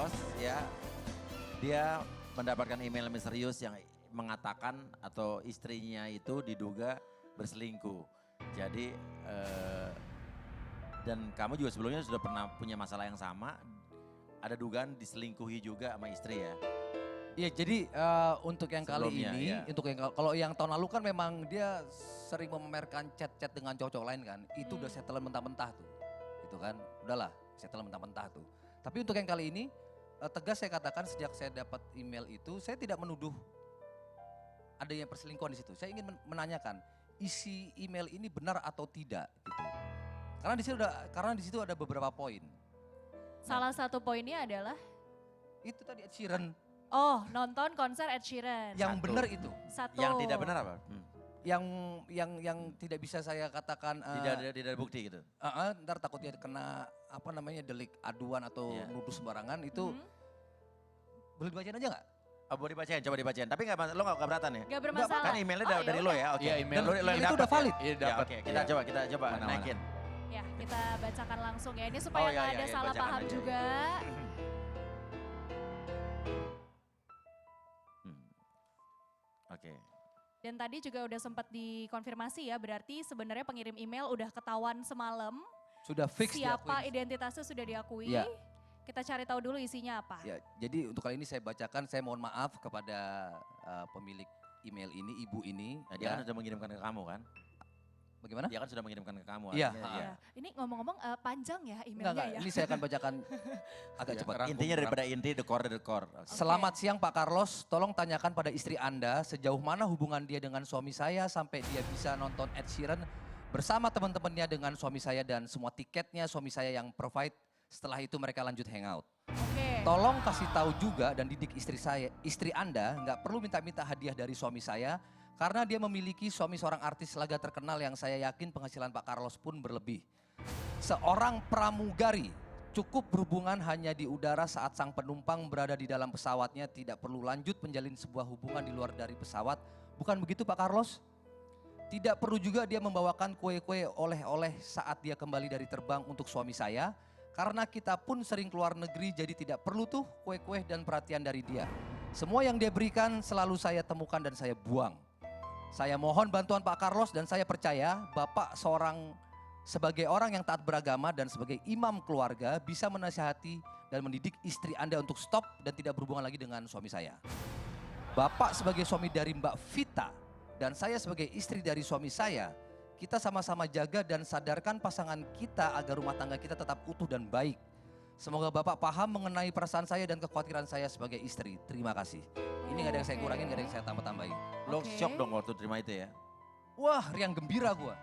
Carlos ya, dia mendapatkan email misterius yang mengatakan atau istrinya itu diduga berselingkuh. Jadi dan kamu juga sebelumnya sudah pernah punya masalah yang sama, ada dugaan diselingkuhi juga sama istri ya? Iya, jadi untuk yang kali Sebelumnya, ini, ya. untuk yang kalau yang tahun lalu kan memang dia sering memamerkan chat-chat dengan cowok-cowok lain kan. Itu udah settlement mentah-mentah tuh. Gitu kan. Udahlah, settlement mentah-mentah tuh. Tapi untuk yang kali ini tegas saya katakan sejak saya dapat email itu, saya tidak menuduh adanya perselingkuhan di situ. Saya ingin menanyakan isi email ini benar atau tidak gitu. Karena di situ ada beberapa poin. Salah satu poinnya adalah, Itu tadi Ed Sheeran oh nonton konser Ed Sheeran. yang Satu. benar itu. Satu. Yang tidak benar apa? Yang tidak bisa saya katakan Tidak ada bukti gitu? ntar takutnya kena apa namanya delik aduan atau Iya. nuduh sembarangan itu boleh dibacain aja nggak? Oh, boleh dibacain, coba dibacain. Tapi lo gak keberatan ya? Gak bermasalah. Kan emailnya Oh, dari ya lo udah. ya? Oke. Iya, email. Dan lo yang Itu dapet udah ya? valid. Iya, Ya, dapat. oke, kita coba Mana-mana. naikin. Ya kita bacakan langsung ya. Ini supaya Oh, iya, nggak iya, ada iya, salah bacakan paham aja. juga. Oke. Dan tadi juga udah sempat dikonfirmasi ya, berarti sebenarnya pengirim email udah ketahuan semalam. Sudah fix Siapa diakuin. identitasnya sudah diakui. Iya. Kita cari tahu dulu isinya apa. Ya, jadi untuk kali ini saya bacakan, saya mohon maaf kepada pemilik email ini, ibu ini. Nah, dia kan sudah mengirimkan ke kamu kan? Bagaimana? Dia kan sudah mengirimkan ke kamu. Iya, artinya Ya. Ini ngomong-ngomong panjang ya Enggak, emailnya ya. ini saya akan bacakan agak Iya, cepat. rangkum. Intinya daripada inti, the core. Selamat siang Pak Carlos, tolong tanyakan pada istri Anda sejauh mana hubungan dia dengan suami saya sampai dia bisa nonton Ed Sheeran bersama teman-temannya dengan suami saya dan semua tiketnya suami saya yang provide. Setelah itu mereka lanjut hangout. Oke. Tolong kasih tahu juga dan didik istri Anda nggak perlu minta-minta hadiah dari suami saya karena dia memiliki suami seorang artis laga terkenal yang saya yakin penghasilan Pak Carlos pun berlebih. Seorang pramugari cukup berhubungan hanya di udara saat sang penumpang berada di dalam pesawatnya, tidak perlu lanjut menjalin sebuah hubungan di luar dari pesawat. Bukan begitu Pak Carlos? Tidak perlu juga dia membawakan kue-kue oleh-oleh saat dia kembali dari terbang untuk suami saya. Karena kita pun sering keluar negeri jadi tidak perlu tuh kue-kue dan perhatian dari dia. Semua yang dia berikan selalu saya temukan dan saya buang. Saya mohon bantuan Pak Carlos dan saya percaya Bapak sebagai orang yang taat beragama dan sebagai imam keluarga bisa menasihati dan mendidik istri Anda untuk stop dan tidak berhubungan lagi dengan suami saya. Bapak sebagai suami dari Mbak Vita dan saya sebagai istri dari suami saya, kita sama-sama jaga dan sadarkan pasangan kita agar rumah tangga kita tetap utuh dan baik. Semoga Bapak paham mengenai perasaan saya dan kekhawatiran saya sebagai istri. Terima kasih. Ini gak ada yang saya kurangin, gak ada yang saya tambah-tambahin. Lo Oke. shock dong waktu terima itu ya? Wah, riang gembira gua.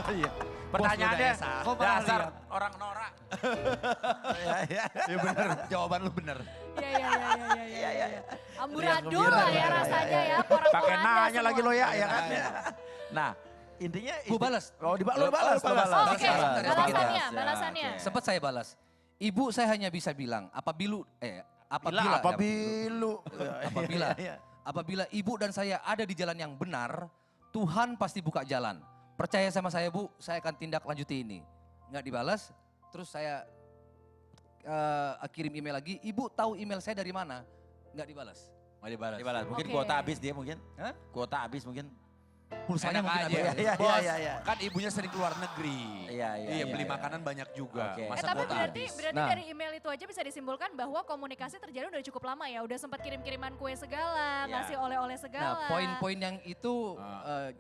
Iya. Pertanyaannya Kok malah dasar lihat? orang norak. Iya bener, jawaban lu bener. Iya. Amburadul gembira, lah ya iya, rasanya iya, ya. Porak-poranda Pakai nanya semua. lagi lo ya kan? Nah, intinya Gua balas. Oh, lo balas. Oh, oke, Balas. balasannya, Ya, balasannya. oke. Sempat saya balas. Ibu saya hanya bisa bilang, apabila ibu dan saya ada di jalan yang benar, Tuhan pasti buka jalan. Percaya sama saya Bu, saya akan tindak lanjuti ini. Nggak dibalas, terus saya kirim email lagi, Ibu tahu email saya dari mana? Nggak dibalas. Mau dibalas. Dibalas. Mungkin Oke. kuota habis dia mungkin. Hah? Kuota habis mungkin. Pulsanya Enak mungkin aja. ada. Iya, Bos, iya. kan ibunya sering keluar negeri. Iya, beli iya. makanan banyak juga. Oke. Masa Tapi kuota berarti habis? berarti Nah. dari email itu aja bisa disimpulkan bahwa komunikasi terjadi udah cukup lama ya. Udah sempat kirim-kiriman kue segala, Iya. ngasih oleh-oleh segala. Nah, poin-poin yang itu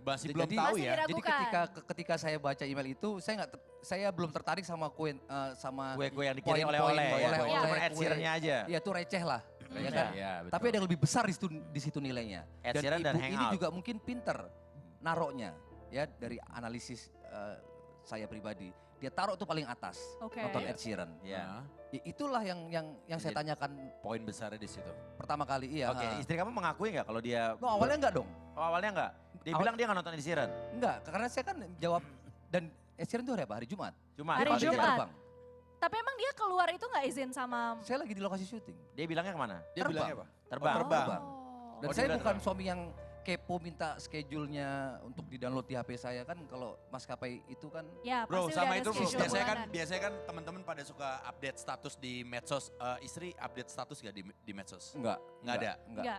Masih belum jadi- tahu Masih ya. diragukan. Jadi ketika saya baca email itu, saya belum tertarik sama sama Kue-kue yang dikirim poin-poin, oleh-oleh. ya. oleh-oleh, Cuma Ed kue. Sheeran-nya aja. Ya itu receh lah, ya Iya. kan? Iya, betul. Tapi ada yang lebih besar di situ nilainya. Ed Dan Sheeran ibu dan ini Hangout. juga mungkin pinter naroknya, ya dari analisis saya pribadi. Dia taruh tuh paling atas, Oke. nonton Iya. Ed Sheeran. Iya. Nah, Ya, itulah yang saya Jadi- tanyakan poin besarnya di situ. pertama kali. Iya. Oke, istri kamu mengakui nggak kalau dia? No, awalnya enggak dong. Oh, awalnya nggak. Dia Awal- bilang dia nggak nonton Ed Sheeran. Enggak, karena saya kan jawab dan Ed Sheeran itu hari apa? Hari Jumat. Cuma Hari Dia Jumat. terbang. Tapi emang dia keluar itu nggak izin sama... Saya lagi di lokasi syuting. Dia bilangnya kemana? Dia Terbang. bilangnya apa? Terbang. Oh, terbang. Oh. Dan Oh, saya dia bukan terbang. suami yang kepo minta schedule-nya untuk di-download di HP saya kan kalau maskapai itu kan Ya, Bro, pasti udah sama ada itu bro, schedule bulanan. biasanya kan teman-teman pada suka update status di medsos. Istri update status gak di medsos? enggak Nggak ada? Enggak.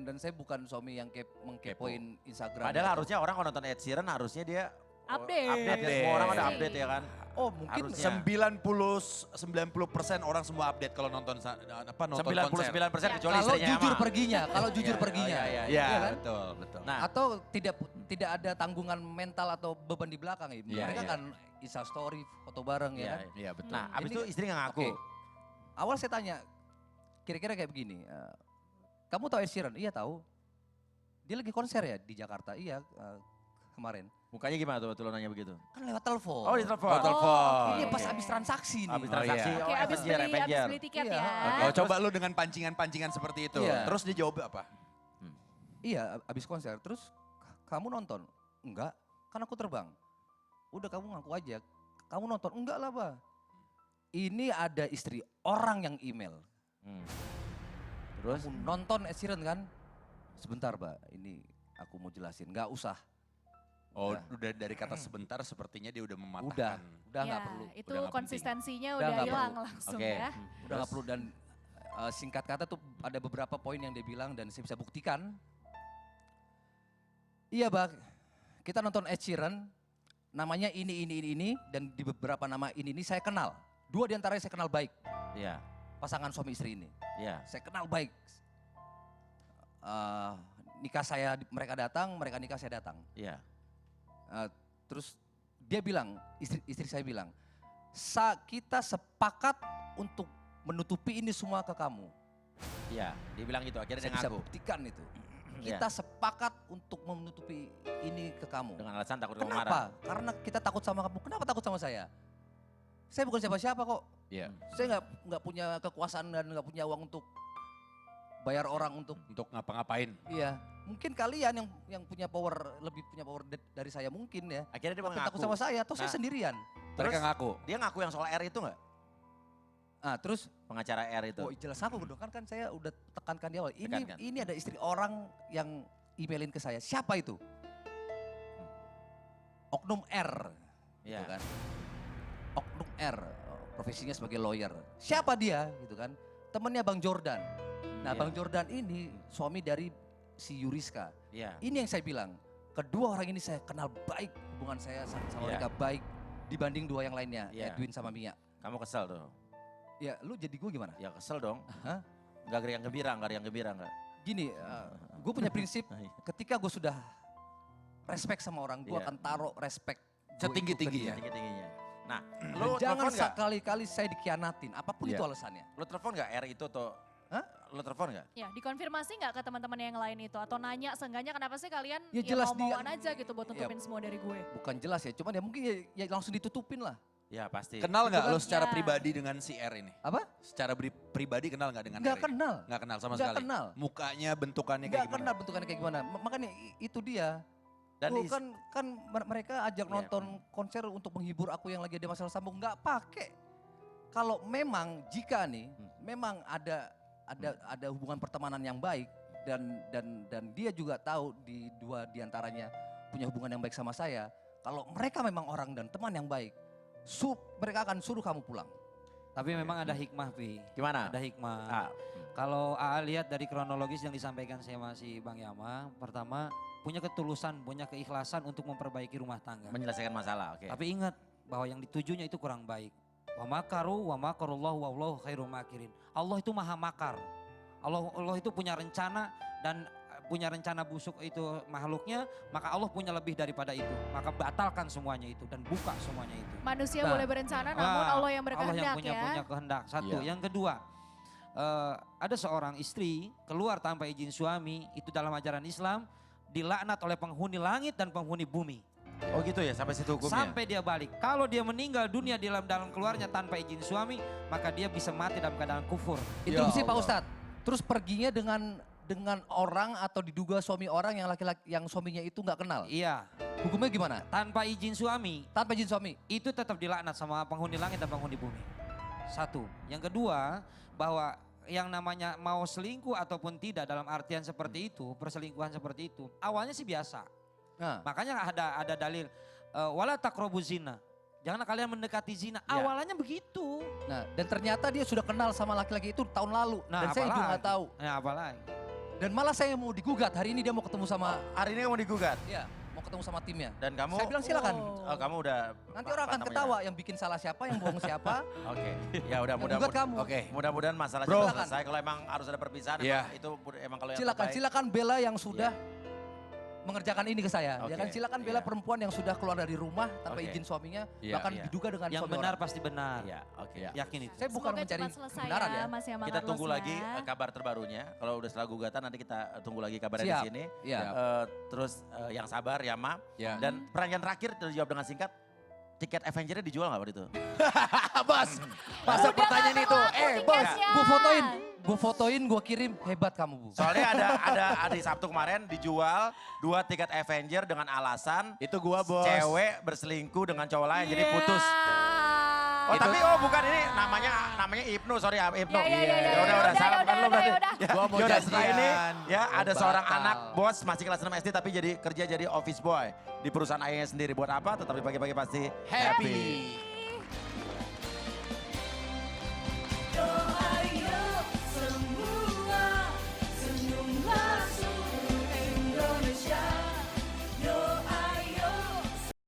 Dan saya bukan suami yang mengkepoin Instagram. Padahal atau- harusnya orang kalau nonton Ed Sheeran harusnya dia Update. update ya. Semua orang ada update ya kan. Oh mungkin Harusnya. 90% orang semua update kalau nonton nonton konser. 99% Ya. kecuali kalau istrinya jujur emang. perginya, kalau jujur Iya, perginya. oh, iya, Iya, Iya kan? betul, betul. Nah, Atau tidak ada tanggungan mental atau beban di belakang ya. Iya, Mereka iya. kan Insta story, foto bareng ya Iya, kan. Iya, betul. nah abis Ini- itu istri nggak ngaku. Oke. Awal saya tanya, kira-kira kayak begini. Kamu tahu Ed Sheeran? Iya tahu. Dia lagi konser ya di Jakarta? Iya kemarin. Mukanya gimana tuh waktu lo nanya begitu? Kan lewat telepon. Oh di telepon. Oh, telepon. oke. Ini pas habis transaksi nih. Abis Oh, transaksi, iya. oh, Oke, abis Avenger, beli Avenger. tiket Iya, ya. oke. Oh, coba lu dengan pancingan-pancingan seperti itu. Iya. Terus dia jawab apa? Iya, abis konser. Terus kamu nonton? Enggak, kan aku terbang. Udah kamu ngaku aja. Kamu nonton? Enggak lah, Pak. Ini ada istri orang yang email. Hmm. Terus? Kamu nonton Ed Sheeran kan? Sebentar, Pak. Ini aku mau jelasin. Enggak usah. Oh, Udah. udah dari kata sebentar sepertinya dia udah Udah, mematahkan. udah Ya, nggak perlu. itu Udah nggak konsistensinya Udah udah nggak hilang perlu. langsung Oke. ya. Udah nggak perlu dan singkat kata tuh ada beberapa poin yang dia bilang dan saya bisa buktikan. Iya, Bang. Kita nonton Ed Sheeran, namanya ini dan di beberapa nama ini saya kenal. Dua di antaranya saya kenal baik, Iya, pasangan suami istri ini. iya. Saya kenal baik. Nikah saya mereka datang, mereka nikah saya datang. Iya. Terus dia bilang, istri saya bilang, kita sepakat untuk menutupi ini semua ke kamu. Iya, dia bilang gitu, akhirnya Saya dia bisa ngaku. buktikan itu. Iya. Kita sepakat untuk menutupi ini ke kamu. Dengan alasan takut kamu marah. Kenapa? Karena kita takut sama kamu. Kenapa takut sama saya? Saya bukan siapa-siapa kok. Iya. Saya nggak punya kekuasaan dan nggak punya uang untuk bayar orang untuk. Untuk ngapa-ngapain. Iya, mungkin kalian yang punya power lebih punya power dari saya mungkin ya. Akhirnya dia Tapi mengaku. takut sama saya, atau saya Nah. sendirian. Mereka ngaku. Dia ngaku yang soal R itu nggak? Terus Pengacara R itu. oh jelas aku dong kan saya udah tekankan di awal. Tekankan. Ini ada istri orang yang emailin ke saya. Siapa itu? Oknum R. Iya. Gitu kan. Oknum R, profesinya sebagai lawyer. Siapa dia gitu kan? Temennya Bang Jordan. Nah Iya. Bang Jordan ini suami dari si Yuriska. Iya. Ini yang saya bilang, kedua orang ini saya kenal baik, hubungan saya sama Iya. mereka baik dibanding dua yang lainnya, Iya. Edwin sama Mia. Kamu kesel tuh. Ya lu jadi gue gimana? Ya kesel dong. Hah? Gak ada yang gembira, gak ada yang gembira enggak. Gini, gue punya prinsip ketika gue sudah respect sama orang, gue Iya. akan taruh respect gua Setinggi-tinggi itu ke dia. ya? Tinggi-tingginya. Nah, Dan lu jangan telepon nggak? sekali-kali saya dikhianatin, apapun Iya. itu alasannya. Lu telepon nggak R itu atau? Hah? Lu telepon nggak? Ya, dikonfirmasi nggak ke teman-teman yang lain itu atau nanya seenggaknya kenapa sih kalian Ya ya, jelas mau-mauan dia- aja gitu buat nutupin semua dari gue. Bukan jelas ya, cuman ya mungkin ya langsung ditutupin lah. Ya pasti. Kenal nggak Itu lo kan- secara Ya. pribadi dengan si R ini? Apa? Secara pribadi kenal nggak dengan Nggak R ini? kenal. Nggak kenal sama Nggak sekali? kenal. Mukanya, bentukannya Nggak kayak gimana? kenal bentukannya kayak gimana. Makanya itu dia. Dan Tuh, kan mereka ajak Iya. nonton konser untuk menghibur aku yang lagi ada masalah sambung, nggak pakai. Kalau memang jika nih memang ada hubungan pertemanan yang baik dan dia juga tahu di dua diantaranya punya hubungan yang baik sama saya. Kalau mereka memang orang dan teman yang baik, mereka akan suruh kamu pulang. Tapi memang ada hikmah, Pi. Gimana? Ada hikmah. Ah, Kalau AA lihat dari kronologis yang disampaikan sama si Bang Yama, pertama punya ketulusan, punya keikhlasan untuk memperbaiki rumah tangga. menyelesaikan masalah, oke. Tapi ingat bahwa yang ditujunya itu kurang baik. Wa makaru wa makarullahu wallahu khairum makirin. Allah itu maha makar. Allah itu punya rencana dan punya rencana busuk itu makhluknya, maka Allah punya lebih daripada itu. Maka batalkan semuanya itu dan buka semuanya itu. Manusia Nah, boleh berencana namun Allah yang berkehendak punya ya. kehendak. Satu, Iya. yang kedua, ada seorang istri keluar tanpa izin suami, itu dalam ajaran Islam dilaknat oleh penghuni langit dan penghuni bumi. Oh gitu ya, sampai situ hukumnya? Sampai dia balik. Kalau dia meninggal dunia dalam keluarnya tanpa izin suami, maka dia bisa mati dalam keadaan kufur. Itu Ya sih Pak Allah. Ustadz. Terus perginya dengan orang atau diduga suami orang yang laki-laki yang suaminya itu nggak kenal. Iya, Hukumnya gimana? tanpa izin suami, Tanpa izin suami. itu tetap dilaknat sama penghuni langit dan penghuni bumi. Satu. Yang kedua, bahwa yang namanya mau selingkuh ataupun tidak dalam artian seperti itu, perselingkuhan seperti itu, awalnya sih biasa. Nah, Makanya ada dalil wala taqrabuz zina. Jangan kalian mendekati zina. Ya. Awalnya begitu. nah, dan ternyata dia sudah kenal sama laki-laki itu tahun lalu. Nah, dan saya juga apalagi? nggak tahu. Nah, apalagi? Dan malah saya mau digugat. Hari ini dia mau ketemu sama, Hari ini kamu digugat ya, mau ketemu sama timnya. dan kamu Saya bilang silakan. oh, kamu udah Nanti orang akan ketawa yang bikin salah siapa, yang bohong siapa. Oke. Ya udah Yang mudah gugat kamu. Oke. mudah-mudahan masalah Bro. selesai. Kalau emang harus ada perpisahan Iya. emang itu emang kalau yang Silakan, terbaik. silakan bela yang sudah mengerjakan ini ke saya. Oke, Ya kan silakan bela iya. perempuan yang sudah keluar dari rumah tanpa Oke. izin suaminya, Iya, bahkan iya. diduga dengan Yang suami benar orang. pasti benar. Iya, oke. Yakin itu. Saya bukan Semoga mencari cepat selesai kebenaran ya. Mas Yama Kita tunggu Carlos lagi ya. kabar terbarunya. Kalau udah setelah gugatan nanti kita tunggu lagi kabarnya Siap. di sini. Iya. Terus yang sabar ya Ma. Ya. Dan pertanyaan terakhir dijawab dengan singkat. Tiket Avenger-nya dijual nggak waktu itu? Bos, masa Udah pertanyaan nggak itu? berlaku Bos. tiketnya. Gue fotoin, gue kirim, hebat kamu Bu. Soalnya ada di Sabtu kemarin dijual 2 tiket Avenger dengan alasan Itu gua bos. cewek berselingkuh dengan cowok lain jadi putus. Oh Iya. tapi bukan ini namanya Ibnu, sorry Ibnu. Ya, ya, ya, ya, Ya udah ya, salah ya, bukan udah, lu berarti. ya udah. Ya, Gua mau yaudah, setelah ini janjian. ya ada Oh, seorang batal. anak bos masih kelas 6 SD tapi kerja jadi office boy di perusahaan ayahnya sendiri. Buat apa? Tetap di pagi-pagi pasti happy.